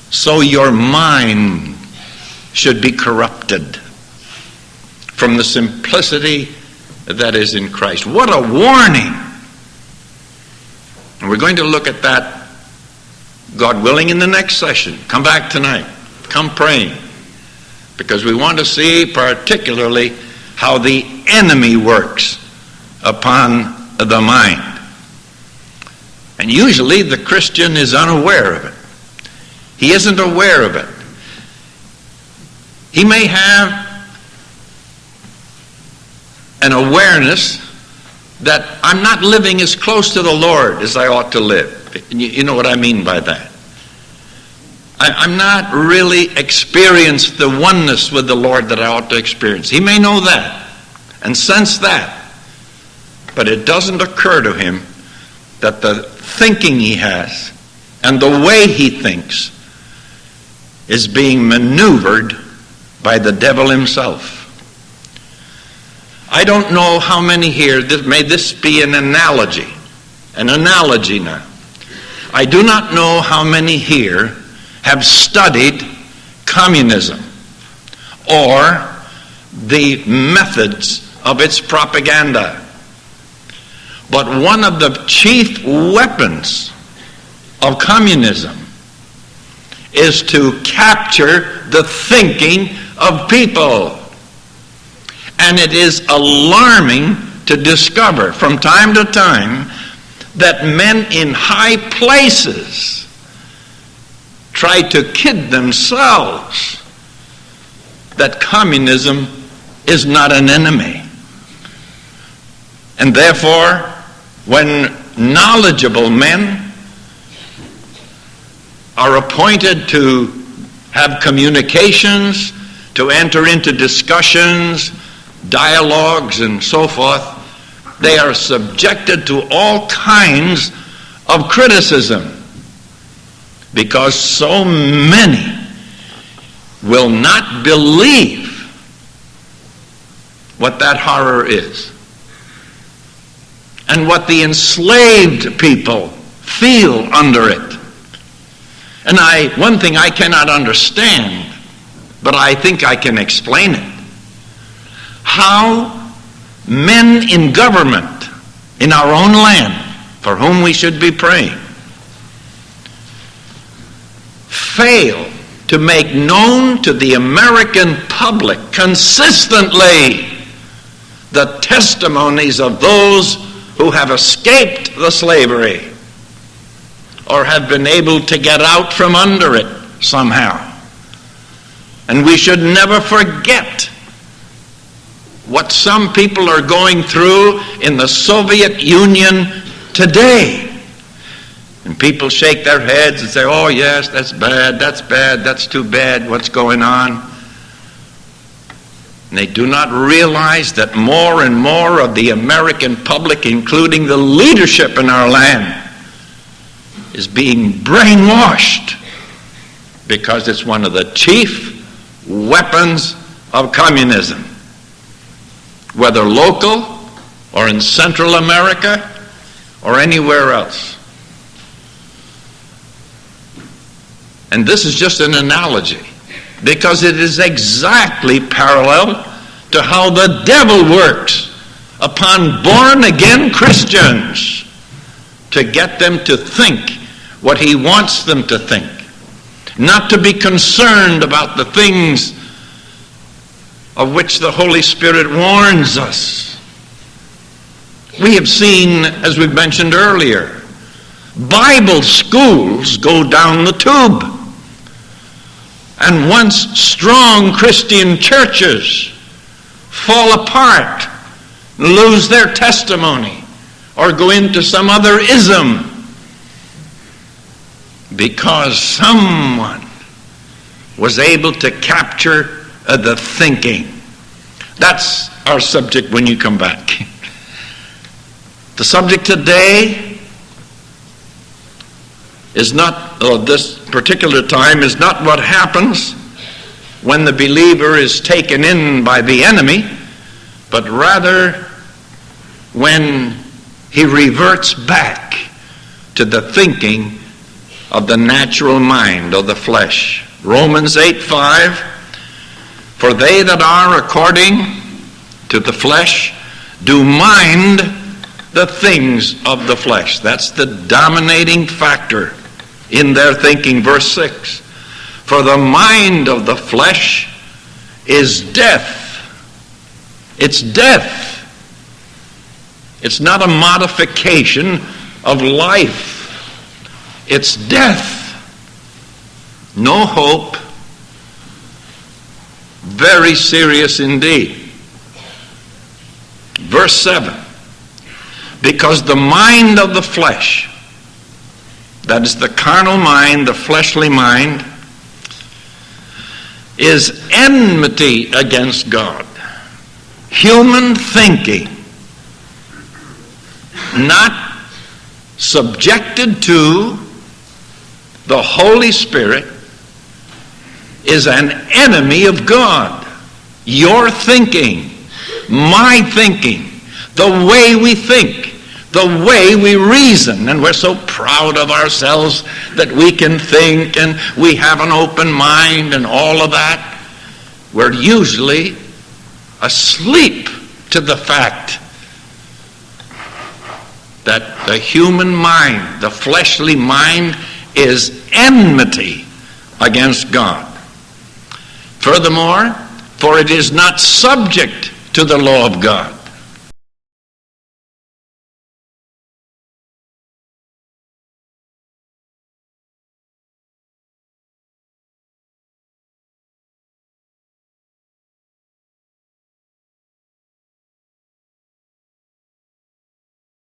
so your mind should be corrupted from the simplicity that is in Christ. What a warning! And we're going to look at that, God willing, in the next session. Come back tonight. Come praying. Because we want to see particularly how the enemy works upon the mind. And usually the Christian is unaware of it. He isn't aware of it. He may have an awareness that I'm not living as close to the Lord as I ought to live. You know what I mean by that. I'm not really experienced the oneness with the Lord that I ought to experience. He may know that and sense that, but it doesn't occur to him that the thinking he has and the way he thinks is being maneuvered by the devil himself. I don't know how many here, may this be an analogy now. I do not know how many here have studied communism or the methods of its propaganda. But one of the chief weapons of communism is to capture the thinking of people. And it is alarming to discover from time to time that men in high places try to kid themselves that communism is not an enemy. And therefore, when knowledgeable men are appointed to have communications, to enter into discussions, dialogues, and so forth, they are subjected to all kinds of criticism because so many will not believe what that horror is and what the enslaved people feel under it. And one thing I cannot understand, but I think I can explain it. How men in government in our own land, for whom we should be praying, fail to make known to the American public consistently the testimonies of those who have escaped the slavery or have been able to get out from under it somehow. And we should never forget what some people are going through in the Soviet Union today. And people shake their heads and say, oh yes, that's bad, that's too bad, what's going on? And they do not realize that more and more of the American public, including the leadership in our land, is being brainwashed because it's one of the chief weapons of communism. Whether local or in Central America or anywhere else. And this is just an analogy because it is exactly parallel to how the devil works upon born-again Christians to get them to think what he wants them to think, not to be concerned about the things of which the Holy Spirit warns us. We have seen, as we've mentioned earlier, Bible schools go down the tube. And once strong Christian churches fall apart, lose their testimony, or go into some other ism because someone was able to capture the thinking. That's our subject when you come back. The subject today is not, this particular time is not what happens when the believer is taken in by the enemy, but rather when he reverts back to the thinking of the natural mind, of the flesh. Romans 8:5, for they that are according to the flesh do mind the things of the flesh. That's the dominating factor in their thinking. Verse 6, for the mind of the flesh is death. It's death. It's not a modification of life. It's death. No hope. Very serious indeed. Verse 7, because the mind of the flesh, that is the carnal mind, the fleshly mind, is enmity against God. Human thinking, not subjected to the Holy Spirit, is an enemy of God. Your thinking, my thinking, the way we think, the way we reason, and we're so proud of ourselves that we can think and we have an open mind and all of that. We're usually asleep to the fact that the human mind, the fleshly mind, is enmity against God. Furthermore, for it is not subject to the law of God.